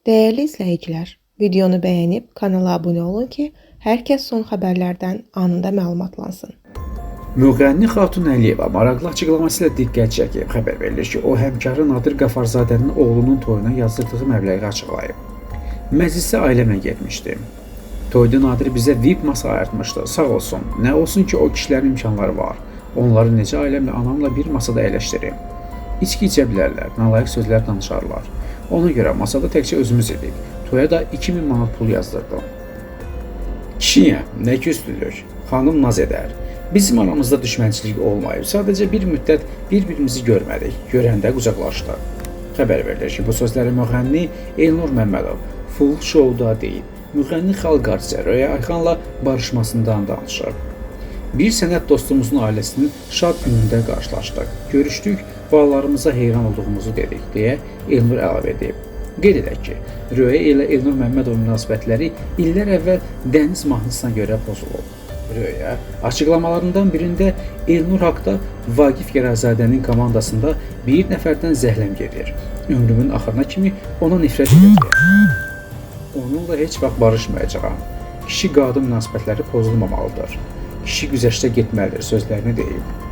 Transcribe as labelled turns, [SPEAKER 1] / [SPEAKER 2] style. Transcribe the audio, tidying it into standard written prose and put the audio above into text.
[SPEAKER 1] Değerli izləyicilər, videonu bəyənib kanala abunə olun ki, hər kəs son xəbərlərdən anında məlumatlansın.
[SPEAKER 2] Müğənni Xatun Əliyeva maraqlı açıqlaması ilə diqqət çəkib. Xəbər verilir ki, o həmkarı Nadir Qafarzadənin oğlunun toyuna yazdırdığı məbləği açıqlayıb. Məclisə ailəmlə getmişdi. Toyda Nadir bizə VIP masa ayırtmışdı. Sağ olsun. Nə olsun ki, o kişilərin imkanları var. Onları necə ailəmlə, anamla bir masada əyləşdirim. İçki içə bilərlər, nalayiq sözlər danışarlar. Ona görə masada təkcə özümüz idik. Toya da 2000 manat pul yazdırdım. Kişiyə nə küslülük, xanım naz edər. Bizim aramızda düşmənçilik olmayıb. Sadəcə bir müddət bir-birimizi görmədik. Görəndə qucaqlaşdıq. Xəbər verilir ki, bu sözləri müğənni Elnur Məmmədov Full Show-da deyib. Müğənni xalq artisti Röya Ayxanla barışmasından danışır. Bir sənət dostumuzun ailəsinin şad günündə qarşılaşdıq. Görüşdük, balalarımıza heyran olduğumuzu dedik, deyə Elnur əlavə edib. Qeyd edək ki, Röya ilə Elnur Məmmədov münasibətləri illər əvvəl dəniz mahnısına görə pozulub. Röya açıqlamalarından birində Elnur haqda Vaqif Gərazadənin komandasında bir nəfərdən zəhləm gedir. Ömrümün axırına kimi ona nifrət edəcəyəm. Onunla heç vaxt barışmayacağam. Kişi-qadın münasibətləri pozulmamalıdır. Kişi güzəştə getməlidir sözlərini deyib.